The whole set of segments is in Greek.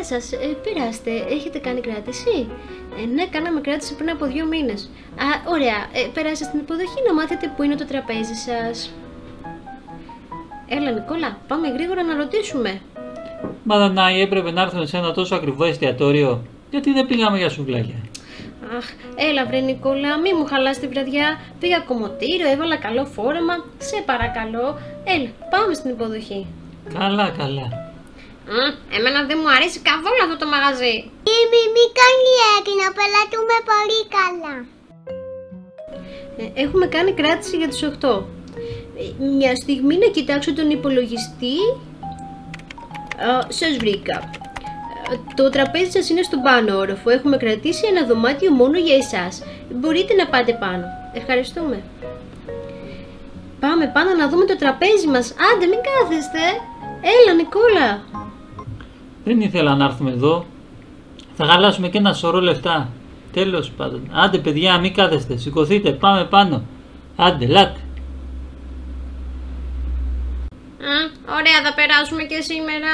σας, περάστε, έχετε κάνει κράτηση? Ναι, κάναμε κράτηση πριν από 2 μήνες. Ωραία, περάστε στην υποδοχή να μάθετε που είναι το τραπέζι σας. Έλα Νικόλα, πάμε γρήγορα να ρωτήσουμε. Μα Δανάη, έπρεπε να έρθουμε σε ένα τόσο ακριβό εστιατόριο. Γιατί δεν πήγαμε για σουβλάκια? Αχ, έλα βρε Νικόλα, μη μου χαλάς τη βραδιά. Πήγα κομμωτήριο, έβαλα καλό φόρεμα. Σε παρακαλώ, έλα, πάμε στην υποδοχή. Καλά, καλά. Εμένα δεν μου αρέσει καθόλου αυτό το μαγαζί. Μη κάνει έκνα, πελατούμε πολύ καλά. Έχουμε κάνει κράτηση για τις 8. Μια στιγμή να κοιτάξω τον υπολογιστή. Σας βρήκα. Το τραπέζι σας είναι στον πάνω όροφο. Έχουμε κρατήσει ένα δωμάτιο μόνο για εσάς. Μπορείτε να πάτε πάνω. Ευχαριστούμε. Πάμε πάνω να δούμε το τραπέζι μας. Άντε, μην κάθεστε. Έλα Νικόλα. Δεν ήθελα να έρθουμε εδώ. Θα χαλάσουμε και ένα σωρό λεφτά. Τέλος πάντων. Άντε παιδιά, μην κάθεστε. Σηκωθείτε, πάμε πάνω. Άντε, ελάτε. Ωραία, θα περάσουμε και σήμερα.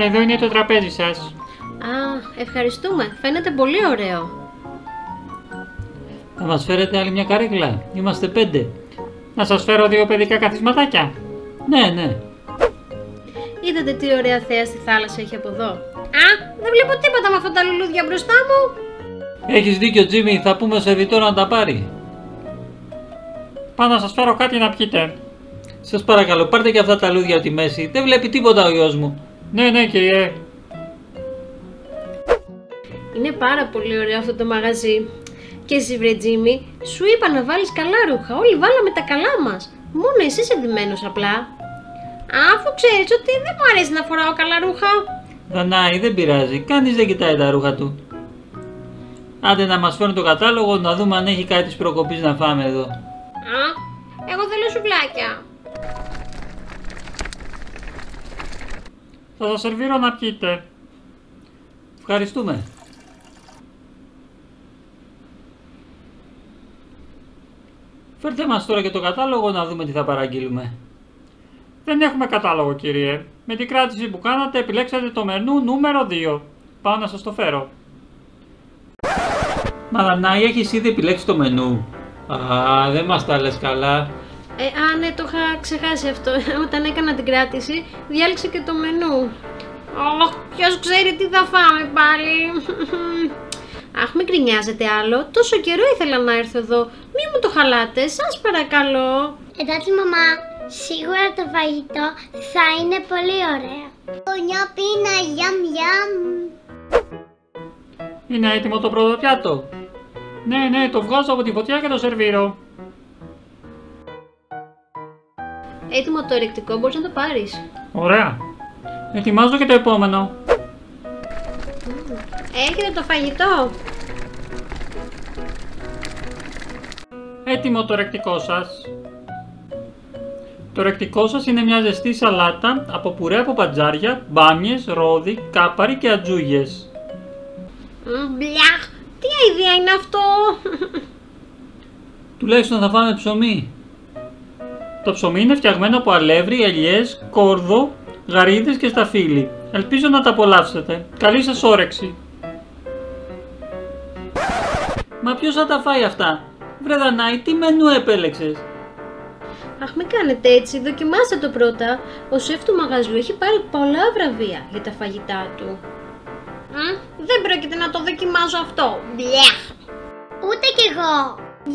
Εδώ είναι το τραπέζι σας. Ευχαριστούμε. Φαίνεται πολύ ωραίο. Θα μας φέρετε άλλη μια καρέκλα? Είμαστε 5. Να σας φέρω 2 παιδικά καθισματάκια? Ναι. Είδατε τι ωραία θέα στη θάλασσα έχει από εδώ? Δεν βλέπω τίποτα με αυτά τα λουλούδια μπροστά μου. Έχεις δίκιο Τζίμι, θα πούμε σε σερβιτόρο να τα πάρει. Πάω να σας φέρω κάτι να πιείτε. Σας παρακαλώ, πάρτε και αυτά τα λούδια από τη μέση. Δεν βλέπει τίποτα ο γιος μου. Ναι κύριε. Είναι πάρα πολύ ωραίο αυτό το μαγαζί. Και εσύ βρε Τζίμι, σου είπα να βάλεις καλά ρούχα. Όλοι βάλαμε τα καλά μας. Μόνο εσύ είσαι ντυμένος απλά. Αφού ξέρεις ότι δεν μου αρέσει να φοράω καλά ρούχα. Δανάη, δεν πειράζει. Κανείς δεν κοιτάει τα ρούχα του. Άντε να μας φέρουν το κατάλογο να δούμε αν έχει κάτι της προκοπής να φάμε εδώ. Εγώ θέλω σουβλάκια. Θα σας σερβίρω να πιείτε. Ευχαριστούμε. Φέρτε μας τώρα και το κατάλογο να δούμε τι θα παραγγείλουμε. Δεν έχουμε κατάλογο κύριε. Με την κράτηση που κάνατε επιλέξατε το μενού νούμερο 2. Πάω να σας το φέρω. Μα Δανάη, έχεις ήδη επιλέξει το μενού? Δεν μας τα λες καλά. Ναι, το είχα ξεχάσει αυτό. Όταν έκανα την κράτηση, διάλεξα και το μενού. Ποιος ξέρει τι θα φάμε πάλι. Αχ, μην γκρινιάζετε άλλο. Τόσο καιρό ήθελα να έρθω εδώ. Μη μου το χαλάτε, σας παρακαλώ. Εντάξει μαμά, σίγουρα το φαγητό θα είναι πολύ ωραίο. Κονιά πίνα, γιαμ. Είναι έτοιμο το πρώτο πιάτο? Ναι, το βγάζω από τη φωτιά και το σερβίρω. Έτοιμο το ορεικτικό, μπορείς να το πάρεις. Ωραία. Ετοιμάζω και το επόμενο. Έχετε το φαγητό? Έτοιμο το ρεκτικό σας. Το ρεκτικό σας είναι μια ζεστή σαλάτα από πουρέ από παντζάρια, μπάμιες, ρόδι, κάπαρι και ατζούγες. Μπλιάχ, τι αηδία είναι αυτό. Τουλάχιστον θα φάμε ψωμί. Το ψωμί είναι φτιαγμένο από αλεύρι, ελιές, κόρδο, γαρίδες και σταφύλι. Ελπίζω να τα απολαύσετε. Καλή σας όρεξη. Μα ποιος θα τα φάει αυτά? Βρε Δανάη, τι μενού επέλεξες? Αχ, μην κάνετε έτσι, δοκιμάστε το πρώτα. Ο σεφ του μαγαζιού έχει πάρει πολλά βραβεία για τα φαγητά του. Δεν πρόκειται να το δοκιμάζω αυτό. Μπλιάχ. Ούτε κι εγώ.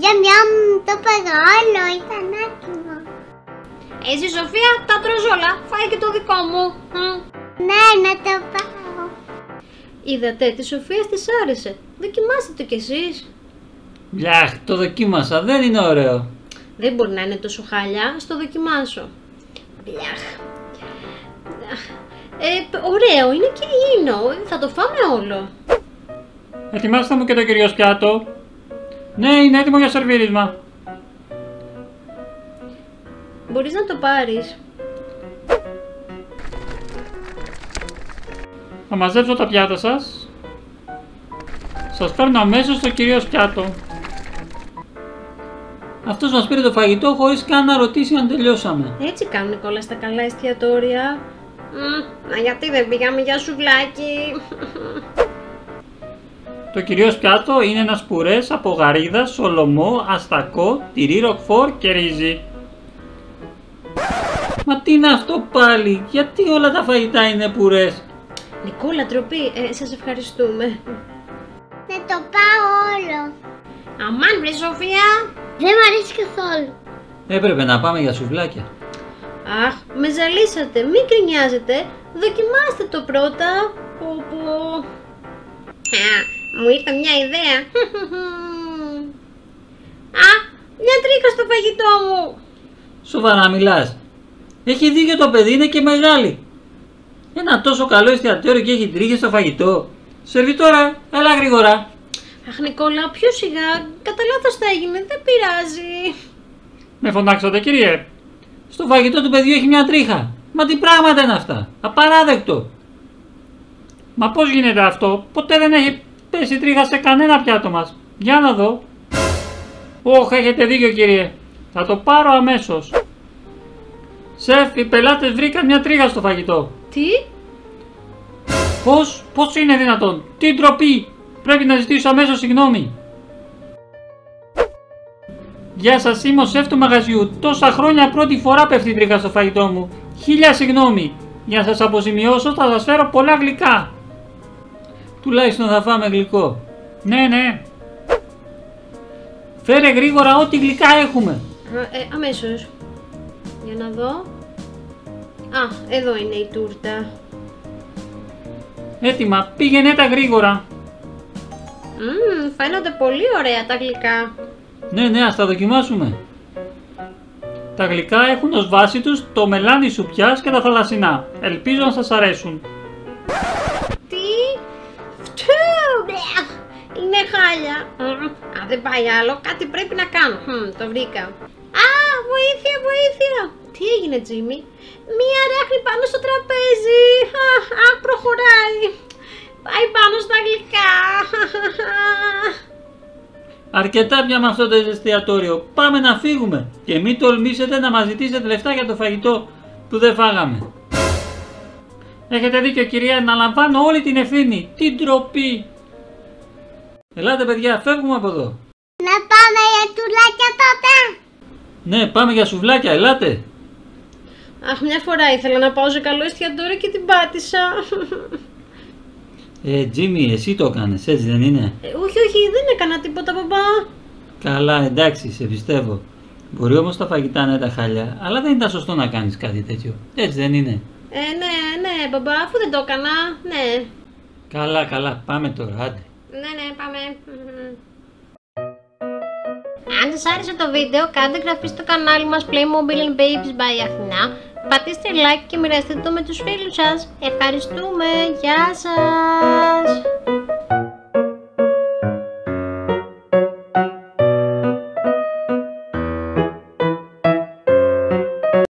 Γιαμ, το μεγάλο ήταν άτιμο. Εσύ Σοφία, τα τρως όλα. Φάει και το δικό μου. Ναι, να το πάω. Είδατε, τη Σοφία της άρεσε. Δοκιμάστε το κι εσείς. Μπλιάχ, το δοκίμασα, δεν είναι ωραίο. Δεν μπορεί να είναι τόσο χάλια, στο δοκιμάσω. Μπλιάχ. Ωραίο, είναι και ίνο. Θα το φάμε όλο. Ετοιμάστε μου και το κυρίως πιάτο. Ναι, είναι έτοιμο για σερβίρισμα. Μπορείς να το πάρεις. Θα μαζέψω τα πιάτα σας. Σας φέρνω αμέσως το κυρίως πιάτο. Αυτός μας πήρε το φαγητό χωρίς καν να ρωτήσει αν τελειώσαμε. Έτσι κάνουν όλα στα καλά εστιατόρια. Γιατί δεν πήγαμε για σουβλάκι? Το κυρίως πιάτο είναι ένας πουρές από γαρίδα, σολομό, αστακό, τυρί ροκφόρ και ρύζι. Μα τι είναι αυτό πάλι, γιατί όλα τα φαγητά είναι πουρές? Νικόλα, ντροπή, σας ευχαριστούμε. Να το πάω όλο. Αμάν βρε Σοφία. Δεν μ' αρέσει καθόλου. Έπρεπε να πάμε για σουβλάκια. Αχ, με ζαλίσατε, μην κρινιάζετε. Δοκιμάστε το πρώτα. Μου ήρθε μια ιδέα. Μια τρίχα στο φαγητό μου. Σοβαρά μιλάς? Έχει δίκιο το παιδί, είναι και μεγάλη. Ένα τόσο καλό εστιατόριο και έχει τρίχες στο φαγητό. Σερβιτόρα, έλα γρήγορα. Αχ Νικόλα, πιο σιγά, κατά λάθος θα έγινε, δεν πειράζει. Με φωνάξατε κύριε. Στο φαγητό του παιδιού έχει μια τρίχα. Μα τι πράγματα είναι αυτά? Απαράδεκτο. Μα πώς γίνεται αυτό? Ποτέ δεν έχει πέσει τρίχα σε κανένα πιάτο μας. Για να δω. Όχ, έχετε δίκιο κύριε. Θα το πάρω αμέσως. Σεφ, οι πελάτες βρήκαν μια τρίχα στο φαγητό. Τι? Πώς είναι δυνατόν? Τι ντροπή! Πρέπει να ζητήσω αμέσως συγγνώμη. Γεια σας, είμαι ο σεφ του μαγαζιού. Τόσα χρόνια πρώτη φορά πέφτει τρίχα στο φαγητό μου. 1000 συγγνώμη. Για να σας αποζημιώσω θα σας φέρω πολλά γλυκά. Τουλάχιστον θα φάμε γλυκό. Ναι. Φέρε γρήγορα ό,τι γλυκά έχουμε. Αμέσως. Για να δω. Εδώ είναι η τούρτα. Έτοιμα, πήγαινε τα γρήγορα. Φαίνονται πολύ ωραία τα γλυκά. Ναι, ας τα δοκιμάσουμε. Τα γλυκά έχουν ως βάση τους το μελάνι σουπιάς και τα θαλασσινά. Ελπίζω να σας αρέσουν. Τι? Είναι χάλια. Δεν πάει άλλο, κάτι πρέπει να κάνω. Το βρήκα. Βοήθεια. Τι έγινε Τζίμι? Μία ράχνη πάνω στο τραπέζι. Προχωράει. Πάει πάνω στα γλυκά. Αρκετά πια με αυτό το εστιατόριο. Πάμε να φύγουμε. Και μην τολμήσετε να μας ζητήσετε λεφτά για το φαγητό που δεν φάγαμε. Έχετε δίκιο κυρία, να λαμβάνω όλη την ευθύνη. Τι ντροπή. Ελάτε παιδιά, φεύγουμε από εδώ. Να πάμε για σουβλάκια τότε. Ναι, πάμε για σουβλάκια, ελάτε. Αχ, μια φορά ήθελα να πάω σε καλό εστιατόριο και την πάτησα. Τζίμι, εσύ το έκανες, έτσι δεν είναι? Όχι, δεν έκανα τίποτα, μπαμπά. Καλά, εντάξει, σε πιστεύω. Μπορεί όμως τα φαγητά να είναι χάλια, αλλά δεν ήταν σωστό να κάνεις κάτι τέτοιο. Έτσι δεν είναι? Ναι, μπαμπά, αφού δεν το έκανα, ναι. Καλά, πάμε τώρα, άντε. Ναι, πάμε. Αν σας άρεσε το βίντεο, κάντε εγγραφή στο κανάλι μας Playmobil and Babies by Αθηνά. Πατήστε like και μοιραστείτε το με τους φίλους σας. Ευχαριστούμε, γεια σας.